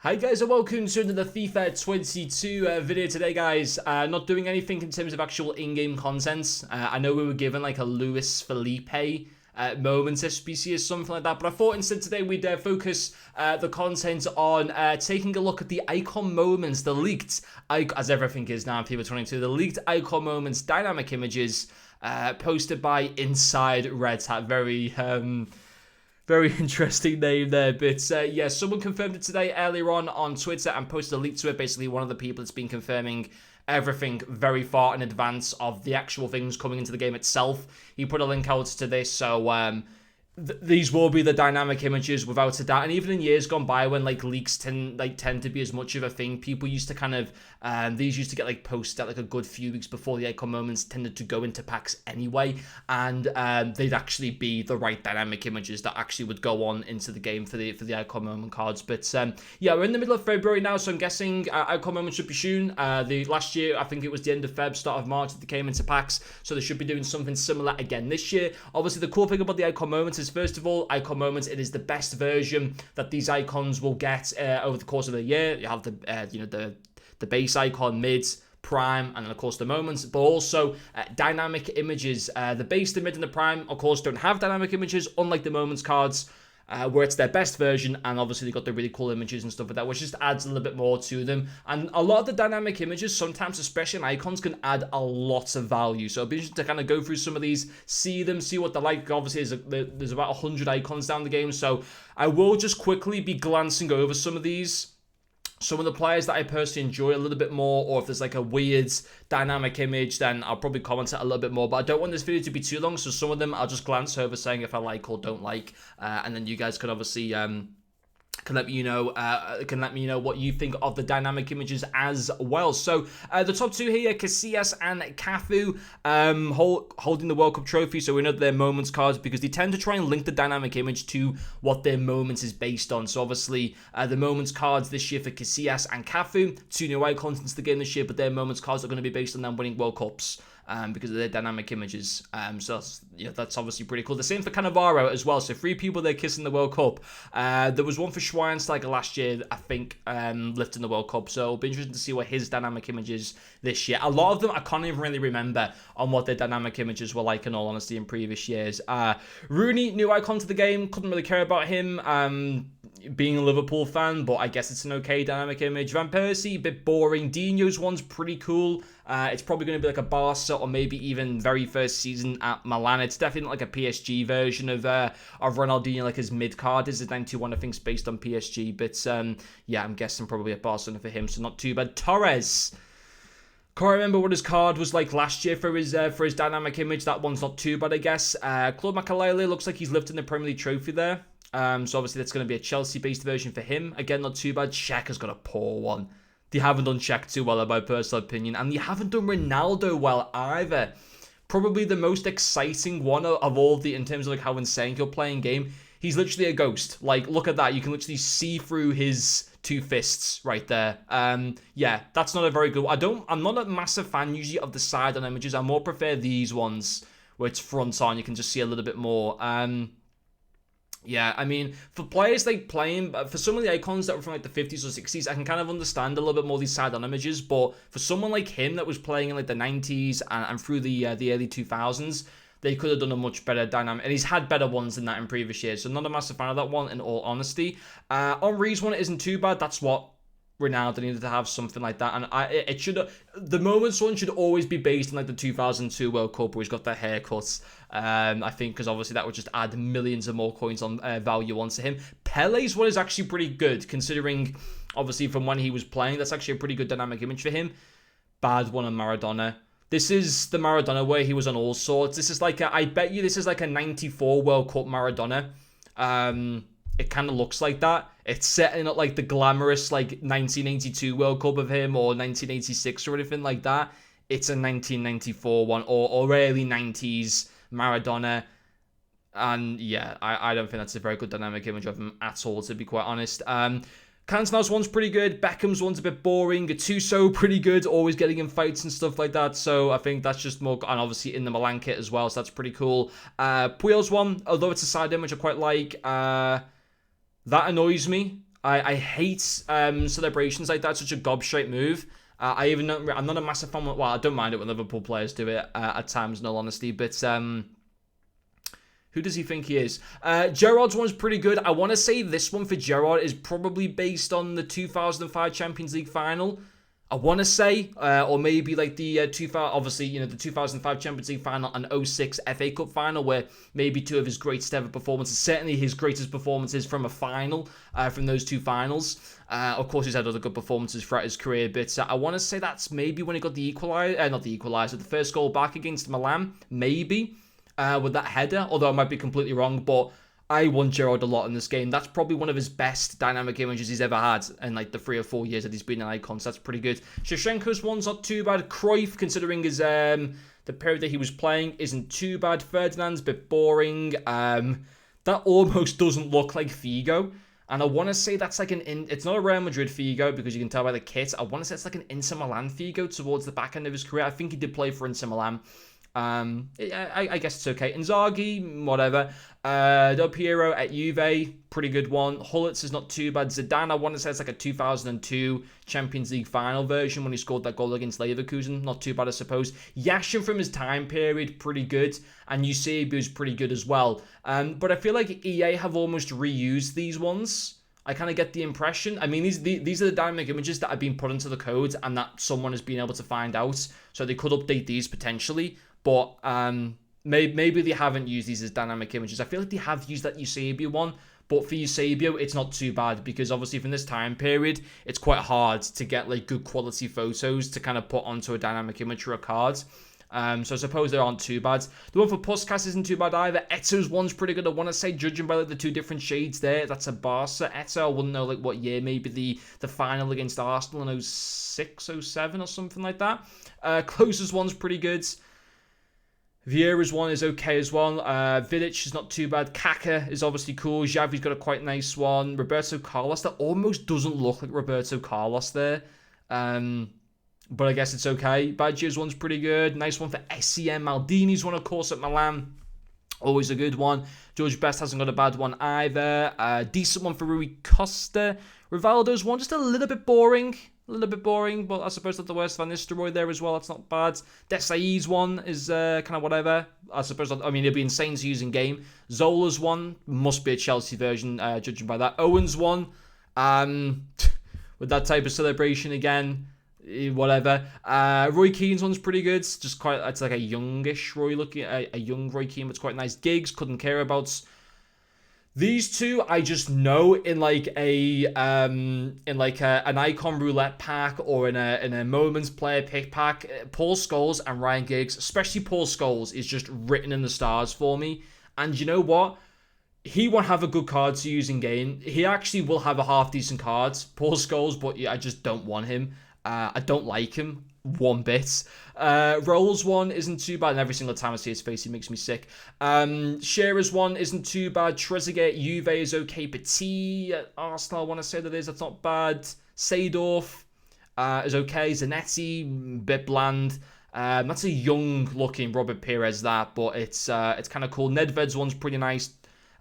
Hi guys and welcome to another FIFA 22 video today, guys. Not doing anything in terms of actual in-game content. I know we were given like a Luis Felipe moments SBC or something like that, but I thought instead today we'd focus the content on taking a look at the icon moments, the leaked, as everything is now in FIFA 22, the leaked icon moments dynamic images posted by Inside Red Hat. Very interesting name there, but yeah, someone confirmed it today earlier on Twitter and posted a link to it. Basically, one of the people that's been confirming everything very far in advance of the actual things coming into the game itself. He put a link out to this, so these will be the dynamic images without a doubt. And even in years gone by, when like leaks tend to be as much of a thing, people used to kind of these used to get like posted like a good few weeks before the icon moments tended to go into packs anyway, and they'd actually be the right dynamic images that actually would go on into the game for the icon moment cards. But yeah, we're in the middle of February now, so I'm guessing icon moments should be soon. The last year, I think it was the end of Feb, start of March that they came into packs, so they should be doing something similar again this year. Obviously, the cool thing about the icon moments is, first of all, icon moments, it is the best version that these icons will get over the course of the year. You have the the base icon, mid, prime, and then of course the moments, but also dynamic images. The base, the mid, and the prime, of course, don't have dynamic images, unlike the moments cards, where it's their best version, and obviously they got the really cool images and stuff like that, which just adds a little bit more to them. And a lot of the dynamic images, sometimes especially in icons, can add a lot of value. So it'll be interesting to kind of go through some of these, see what they're like. Obviously, there's about 100 icons down the game, so I will just quickly be glancing over some of these. Some of the players that I personally enjoy a little bit more, or if there's like a weird dynamic image, then I'll probably comment it a little bit more. But I don't want this video to be too long, so some of them I'll just glance over, saying if I like or don't like, and then you guys can obviously can let me know what you think of the dynamic images as well. So the top two here, Casillas and Cafu, holding the World Cup trophy. So we know their moments cards, because they tend to try and link the dynamic image to what their moments is based on. So obviously the moments cards this year for Casillas and Cafu, two new icons into the game this year, but their moments cards are going to be based on them winning World Cups. Because of their dynamic images. So that's obviously pretty cool. The same for Cannavaro as well. So 3 people there kissing the World Cup. There was one for Schweinsteiger last year, I think, lifting the World Cup. So it'll be interesting to see what his dynamic images this year. A lot of them I can't even really remember on what their dynamic images were like, in all honesty, in previous years. Rooney, new icon to the game. Couldn't really care about him. Being a Liverpool fan, but I guess it's an okay dynamic image. Van Persie, a bit boring. Dino's one's pretty cool. It's probably going to be like a Barca or maybe even very first season at Milan. It's definitely not like a PSG version of Ronaldinho, like his mid card is a 91, I think, it's based on PSG. But yeah, I'm guessing probably a Barcelona for him, so not too bad. Torres. Can't remember what his card was like last year for his dynamic image. That one's not too bad, I guess. Claude Makélélé looks like he's lifting the Premier League trophy there. So obviously that's going to be a Chelsea-based version for him. Again, not too bad. Shaq has got a poor one. They haven't done Shaq too well, in my personal opinion. And they haven't done Ronaldo well either. Probably the most exciting one of all the, in terms of like how insane he'll play in game. He's literally a ghost. Like, look at that. You can literally see through his 2 fists right there. Yeah, that's not a very good one. I'm not a massive fan usually of the side on images. I more prefer these ones where it's front on. You can just see a little bit more. Yeah, I mean, for players like playing, for some of the icons that were from like the 50s or 60s, I can kind of understand a little bit more these side-on images, but for someone like him that was playing in like the 90s and through the early 2000s, they could have done a much better dynamic, and he's had better ones than that in previous years, so not a massive fan of that one, in all honesty. Henry's one isn't too bad. That's what Ronaldo needed to have, something like that, and it should, the moments one should always be based on like the 2002 World Cup where he's got the haircuts. I think because obviously that would just add millions of more coins on value onto him. Pele's one is actually pretty good, considering obviously from when he was playing. That's actually a pretty good dynamic image for him. Bad one on Maradona. This is the Maradona where he was on all sorts. This is like I bet you this is like a 94 World Cup Maradona. It kind of looks like that. It's setting up like the glamorous like 1982 World Cup of him, or 1986 or anything like that. It's a 1994 one, or early 90s Maradona. And yeah, I don't think that's a very good dynamic image of him at all, to be quite honest. Cantona's one's pretty good. Beckham's one's a bit boring. Gattuso pretty good, always getting in fights and stuff like that. So I think that's just more, and obviously in the Milan kit as well, so that's pretty cool. Puyol's one, although it's a side image I quite like, that annoys me. I hate celebrations like that. Such a gobshite move. I'm not a massive fan. Well, I don't mind it when Liverpool players do it at times, in all honesty. But who does he think he is? Gerrard's one's pretty good. I want to say this one for Gerrard is probably based on the 2005 Champions League final. I want to say, or maybe like the 2005 Champions League final and 06 FA Cup final, where maybe two of his greatest ever performances, certainly his greatest performances from a final, from those two finals. Of course, he's had other good performances throughout his career, but I want to say that's maybe when he got the the first goal back against Milan, maybe, with that header, although I might be completely wrong, but I want Gerrard a lot in this game. That's probably one of his best dynamic images he's ever had in like the 3 or 4 years that he's been an icon. So that's pretty good. Shevchenko's one's not too bad. Cruyff, considering his the period that he was playing, isn't too bad. Ferdinand's a bit boring. That almost doesn't look like Figo. And I want to say that's like it's not a Real Madrid Figo because you can tell by the kit. I want to say it's like an Inter Milan Figo towards the back end of his career. I think he did play for Inter Milan. I guess it's okay. Inzaghi, whatever. Del Piero at Juve, pretty good one. Hullitz is not too bad. Zidane, I want to say it's like a 2002 Champions League final version when he scored that goal against Leverkusen. Not too bad, I suppose. Yashin from his time period, pretty good. And Eusebio's pretty good as well. But I feel like EA have almost reused these ones. I kind of get the impression. I mean, these are the dynamic images that have been put into the code and that someone has been able to find out. So they could update these potentially. But maybe they haven't used these as dynamic images. I feel like they have used that Eusebio one. But for Eusebio, it's not too bad because obviously from this time period, it's quite hard to get like good quality photos to kind of put onto a dynamic image or a card. So I suppose they aren't too bad. The one for Puskas isn't too bad either. Eto's one's pretty good. I want to say, judging by like the two different shades there, that's a Barca Eto. I wouldn't know like what year. Maybe the final against Arsenal in 06, 07 or something like that. Closer's one's pretty good. Vieira's one is okay as well. Vidic is not too bad. Kaka is obviously cool. Xavi's got a quite nice one. Roberto Carlos, that almost doesn't look like Roberto Carlos there. But I guess it's okay. Baggio's one's pretty good. Nice one for SEM. Maldini's one, of course, at Milan. Always a good one. George Best hasn't got a bad one either. Decent one for Rui Costa. Rivaldo's one, just a little bit boring. But I suppose that's the worst. Van Nistelrooy there as well. That's not bad. Desai's one is kind of whatever. I suppose, I mean, it'd be insane to use in game. Zola's one must be a Chelsea version, judging by that. Owen's one, with that type of celebration again, whatever. Roy Keane's one's pretty good. Just quite, it's like a youngish Roy looking, a young Roy Keane, but it's quite nice. Giggs, couldn't care about. These two, I just know in like an icon roulette pack or in a moments player pick pack. Paul Scholes and Ryan Giggs, especially Paul Scholes, is just written in the stars for me. And you know what? He won't have a good card to use in game. He actually will have a half decent card, Paul Scholes, but yeah, I just don't want him. I don't like him one bit. Rolls one isn't too bad, and every single time I see his face, he makes me sick. Shearer's one isn't too bad. Trezeguet, Juve is okay. Petit at Arsenal, I want to say that's not bad. Seedorf is okay. Zanetti, bit bland. That's a young looking Robert Pires, that, but it's kind of cool. Nedved's one's pretty nice.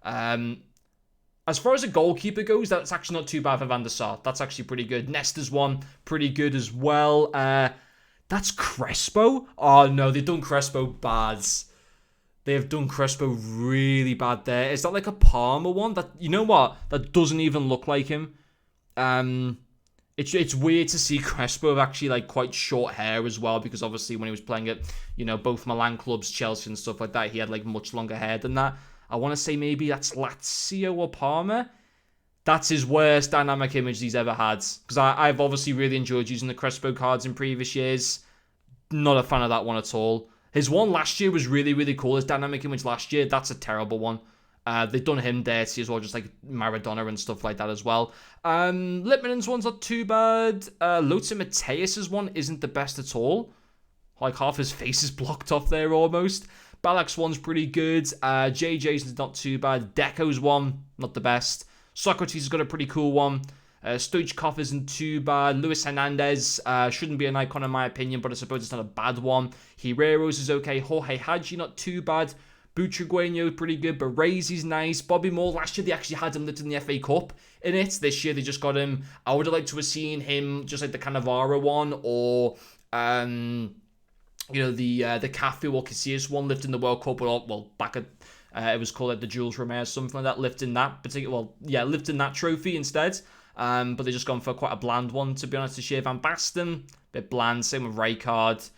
As far as a goalkeeper goes, that's actually not too bad for Van der Sar. That's actually pretty good. Nesta's one, pretty good as well. That's Crespo. Oh, no, they've done Crespo bad. They have done Crespo really bad there. Is that like a Palmer one? That, you know what? That doesn't even look like him. It's weird to see Crespo have actually like quite short hair as well, because obviously when he was playing at, both Milan clubs, Chelsea and stuff like that, he had like much longer hair than that. I want to say maybe that's Lazio or Parma. That's his worst dynamic image he's ever had. Because I've obviously really enjoyed using the Crespo cards in previous years. Not a fan of that one at all. His one last year was really, really cool. His dynamic image last year, that's a terrible one. They've done him dirty as well, just like Maradona and stuff like that as well. Lippmannen's one's not too bad. Lothar Matthäus's one isn't the best at all. Like half his face is blocked off there almost. Balak's one's pretty good. JJ's not too bad. Deco's one, not the best. Socrates has got a pretty cool one. Stoichkov isn't too bad. Luis Hernandez shouldn't be an icon in my opinion, but I suppose it's not a bad one. Hereros is okay. Jorge Hagi, not too bad. Butragueño pretty good. Baresi's nice. Bobby Moore, last year they actually had him lifting the FA Cup in it. This year they just got him. I would have liked to have seen him just like the Cannavaro one, or the Cafu or Casillas one lifting the World Cup, or well, back at it was called like the Jules Rimet, something like that, lifting that particular, lifting that trophy instead. But they just gone for quite a bland one, to be honest, this year. Van Basten, bit bland. Same with Rijkaard.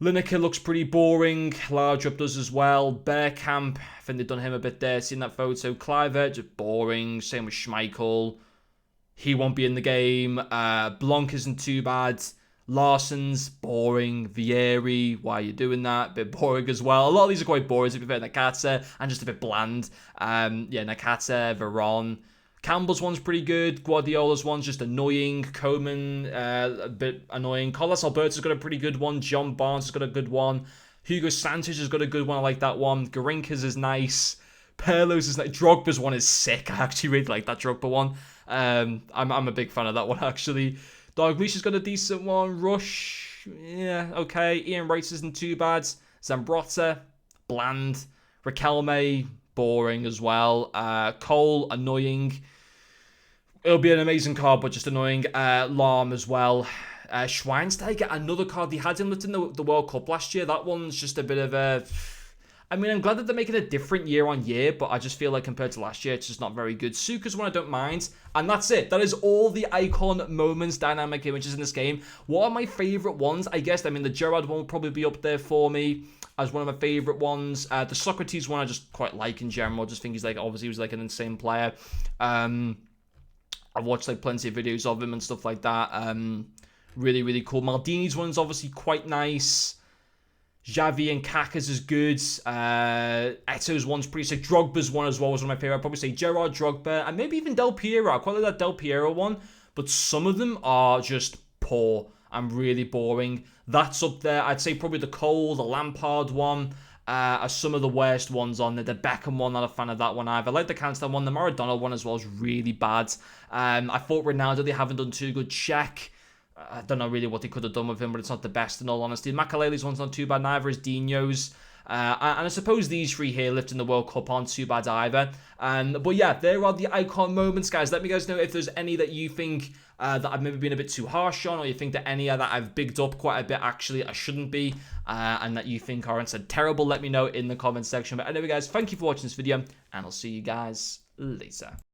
Lineker looks pretty boring. Laudrup does as well. Bergkamp, I think they've done him a bit there. Seen that photo. Kluivert, just boring. Same with Schmeichel. He won't be in the game. Blanc isn't too bad. Larsen's boring. Vieri, why are you doing that? Bit boring as well. A lot of these are quite boring, to be fair. Nakata, and just a bit bland. Nakata, Veron. Campbell's one's pretty good. Guardiola's one's just annoying. Coman, a bit annoying. Carlos Alberto's got a pretty good one. John Barnes has got a good one. Hugo Sanchez has got a good one. I like that one. Garinka's is nice. Perlo's is nice. Drogba's one is sick. I actually really like that Drogba one. I'm a big fan of that one, actually. Dalglish has got a decent one. Rush, yeah, okay. Ian Wright isn't too bad. Zambrotta, bland. Riquelme, boring as well. Cole, annoying. It'll be an amazing card, but just annoying. Lahm as well. Schweinsteiger, another card. They had him lifting the World Cup last year. That one's just a bit of a... I mean, I'm glad that they're making it different year on year, but I just feel like compared to last year, it's just not very good. Suka's one I don't mind. And that's it. That is all the icon moments, dynamic images in this game. What are my favorite ones? I guess, the Gerrard one will probably be up there for me as one of my favorite ones. The Socrates one I just quite like in general. Just think he's obviously he was like an insane player. I've watched plenty of videos of him and stuff like that. Really, really cool. Maldini's one's obviously quite nice. Xavi and Kaka's is good. Eto's one's pretty sick. Drogba's one as well was one of my favorite. I'd probably say Gerrard, Drogba, and maybe even Del Piero. I quite like that Del Piero one, but some of them are just poor and really boring. That's up there. I'd say probably the Cole, the Lampard one are some of the worst ones on there. The Beckham one, not a fan of that one either. I like the Cancer one. The Maradona one as well is really bad. I thought Ronaldo, they haven't done too good. Czech, I don't know really what they could have done with him, but it's not the best in all honesty. Makalele's one's not too bad, neither is Dino's. And I suppose these three here lifting the World Cup aren't too bad either. But yeah, there are the icon moments, guys. Let me guys know if there's any that you think that I've maybe been a bit too harsh on, or you think that any that I've bigged up quite a bit actually I shouldn't be, and that you think are instead terrible. Let me know in the comment section. But anyway, guys, thank you for watching this video, and I'll see you guys later.